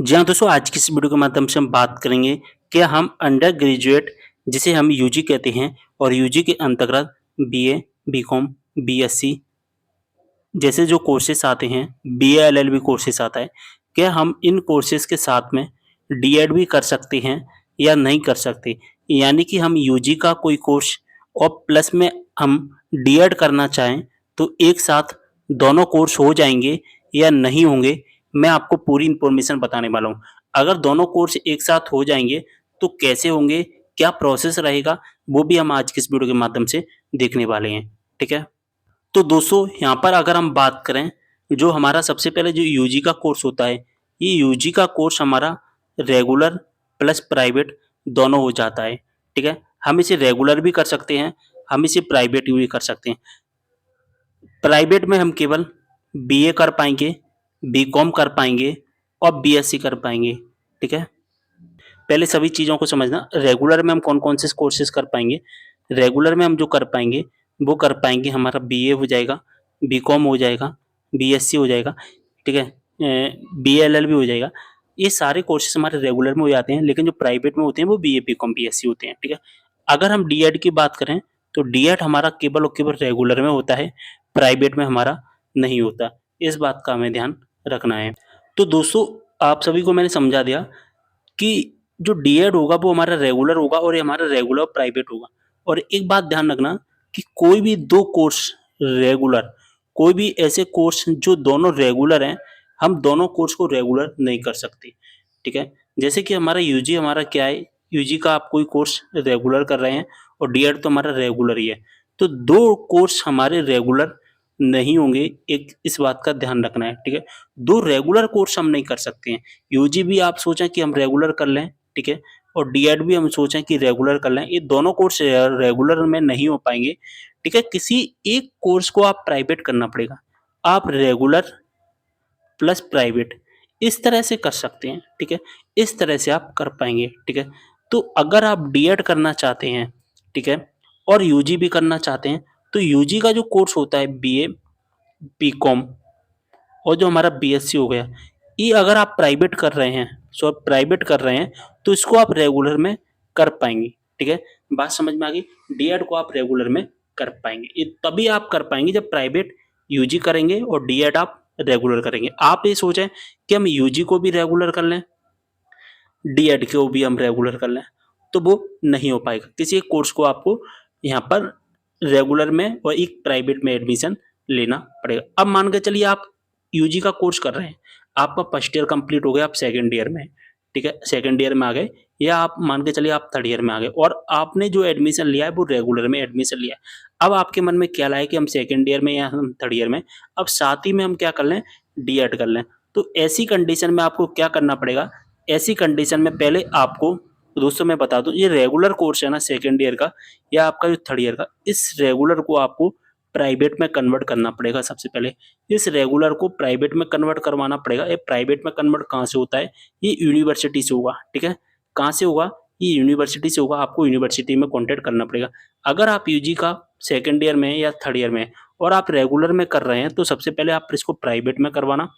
जी हाँ दोस्तों, आज की इस वीडियो के माध्यम से हम बात करेंगे कि हम अंडर ग्रेजुएट जिसे हम यूजी कहते हैं और यूजी के अंतर्गत बीए, बीकॉम, बीएससी जैसे जो कोर्सेस आते हैं, बीए एलएलबी कोर्सेस आता है, क्या हम इन कोर्सेस के साथ में डीएड भी कर सकते हैं या नहीं कर सकते? यानी कि हम यूजी का कोई कोर्स और प्लस में हम डीएड करना चाहें तो एक साथ दोनों कोर्स हो जाएँगे या नहीं होंगे? मैं आपको पूरी इन्फॉर्मेशन बताने वाला हूँ। अगर दोनों कोर्स एक साथ हो जाएँगे तो कैसे होंगे? क्या प्रोसेस रहेगा? वो भी हम आज की इस वीडियो के माध्यम से देखने वाले हैं। ठीक है? तो दोस्तों यहाँ पर अगर हम बात करें, जो हमारा सबसे पहले जो यूजी का कोर्स होता है, ये यूजी का कोर्स हमारा रेगुलर प्लस प्राइवेट दोनों हो जाता है, ठीक है? हम इसे रेगुलर भी कर सकते हैं, हम इसे प्राइवेट भी कर सकते हैं। प्राइवेट में हम केवल बीए कर पाएँगे, बीकॉम कर पाएँगे और बीएससी कर पाएँगे, ठीक है? पहले सभी चीज़ों को समझना, रेगुलर में हम कौन-कौन से कोर्सेज़ कर पाएँगे? रेगुलर में हम जो कर पाएँगे, वो कर पाएँगे हमारा बीए हो जाएगा, बीकॉम हो जाएगा, बीएससी हो जाएगा, ठीक है? बीएलएल भी हो जाएगा। ये सारे कोर्सेज़ हमारे रेगुलर में हो जाते हैं, लेकिन जो प्राइवेट में होते हैं वो बीए, बीकॉम, बीएससी होते हैं, ठीक है? अगर हम डीएड की बात करें, तो डीएड हमारा केवल और केवल रेगुलर में होता है, प्राइवेट में हमारा नहीं होता। इस बात का हमें ध्यान रखना है। तो दोस्तों, आप सभी को मैंने समझा दिया कि जो डीएड होगा वो हमारा रेगुलर होगा और ये हमारा रेगुलर प्राइवेट होगा। और एक बात ध्यान रखना कि कोई भी 2 कोर्स रेगुलर, कोई भी ऐसे कोर्स जो दोनों रेगुलर हैं, हम दोनों कोर्स को रेगुलर नहीं कर सकते, ठीक है? जैसे कि हमारा यूजी हमारा क्या है, यूजी का आप कोई कोर्स रेगुलर कर रहे हैं और डीएड तो हमारा रेगुलर ही है। तो 2 कोर्स हमारे रेगुलर नहीं होंगे, एक इस बात का ध्यान रखना है, ठीक है? 2 रेगुलर कोर्स हम नहीं कर सकते हैं। यूजी भी आप सोचें कि हम रेगुलर कर लें, ठीक है? और डीएड भी हम सोचें कि रेगुलर कर लें, ये दोनों कोर्स रेगुलर में नहीं हो पाएँगे, ठीक है? किसी एक कोर्स को आप प्राइवेट करना पड़ेगा। आप रेगुलर प्लस प्राइवेट इस तरह से कर सकते हैं, ठीक है? इस तरह से आप कर पाएँगे, ठीक है? तो अगर आप डीएड करना चाहते हैं, ठीक है? और यूजी भी करना चाहते हैं, तो यूजी का जो कोर्स होता है बीए, बीकॉम और जो हमारा बीएससी हो गया, ये अगर आप प्राइवेट कर रहे हैं, प्राइवेट कर रहे हैं, तो इसको आप रेगुलर में कर पाएँगे, ठीक है? बात समझ में आ गई? डीएड को आप रेगुलर में कर पाएँगे। ये तभी आप कर पाएँगे जब प्राइवेट यूजी करेंगे और डीएड आप रेगुलर करेंगे। आप ये सोचें कि हम यूजी को भी रेगुलर कर लें, डीएड को भी हम रेगुलर कर लें, तो वो नहीं हो पाएगा। किसी एक कोर्स को आपको यहाँ पर रेगुलर में और एक प्राइवेट में एडमिशन लेना पड़ेगा। अब मान के चलिए आप यूजी का कोर्स कर रहे हैं, आपका फर्स्ट ईयर कंप्लीट हो गया, आप सेकंड ईयर में हैं, ठीक है? सेकंड ईयर में आ गए या आप मान के चलिए आप थर्ड ईयर में आ गए और आपने जो एडमिशन लिया है वो रेगुलर में एडमिशन लिया है। अब आपके मन में क्या लाए कि हम सेकंड ईयर में या हम थर्ड ईयर में, अब साथ ही में हम क्या कर लें, डीएड कर लें। तो ऐसी कंडीशन में आपको क्या करना पड़ेगा, ऐसी कंडीशन में पहले आपको, दोस्तों मैं बता दूँ, ये रेगुलर कोर्स है ना सेकंड ईयर का या आपका जो थर्ड ईयर का, इस रेगुलर को आपको प्राइवेट में कन्वर्ट करना पड़ेगा सबसे पहले। इस रेगुलर को प्राइवेट में कन्वर्ट करवाना पड़ेगा। ये प्राइवेट में कन्वर्ट कहाँ से होता है? ये यूनिवर्सिटी से होगा, ठीक है? कहाँ से होगा? ये यूनिवर्सिटी से होगा, आपको यूनिवर्सिटी में कॉन्टैक्ट करना पड़ेगा। अगर आप यूजी का सेकंड ईयर में हैं या थर्ड ईयर में हैं और आप रेगुलर में कर रहे हैं, तो सबसे पहले आप इसको प्राइवेट में करवाना,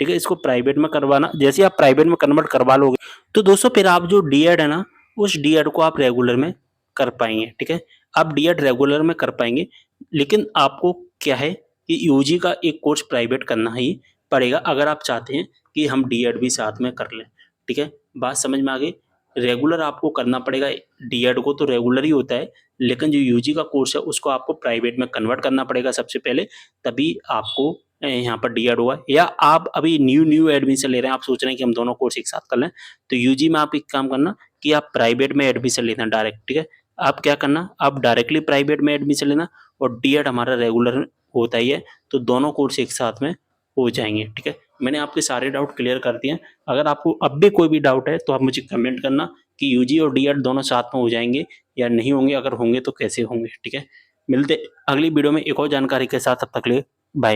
ठीक है? इसको प्राइवेट में करवाना, जैसे ही आप प्राइवेट में कन्वर्ट करवा लोगे, तो दोस्तों फिर आप जो डीएड है ना, उस डीएड को आप रेगुलर में कर पाएँगे, ठीक है? आप डीएड रेगुलर में कर पाएँगे, लेकिन आपको क्या है कि यूजी का एक कोर्स प्राइवेट करना ही पड़ेगा अगर आप चाहते हैं कि हम डीएड भी साथ में कर लें, ठीक है? बात समझ में आ गई? रेगुलर आपको करना पड़ेगा, डीएड को तो रेगुलर ही होता है, लेकिन जो यूजी का कोर्स है उसको आपको प्राइवेट में कन्वर्ट करना पड़ेगा सबसे पहले, तभी आपको यहाँ पर डीएड होगा। या आप अभी न्यू एडमिशन ले रहे हैं, आप सोच रहे हैं कि हम दोनों कोर्स एक साथ कर लें, तो यूजी में आप एक काम करना कि आप प्राइवेट में एडमिशन लेना डायरेक्ट, ठीक है? आप क्या करना, आप डायरेक्टली प्राइवेट में एडमिशन लेना और डीएड हमारा रेगुलर होता ही है, तो दोनों कोर्स एक साथ में हो जाएँगे, ठीक है? मैंने आपके सारे डाउट क्लियर कर दिए हैं। अगर आपको अब भी कोई भी डाउट है तो आप मुझे कमेंट करना कि यूजी और डीएड दोनों साथ में हो जाएँगे या नहीं होंगे, अगर होंगे तो कैसे होंगे, ठीक है? मिलते अगली वीडियो में एक और जानकारी के साथ, तब तक के लिए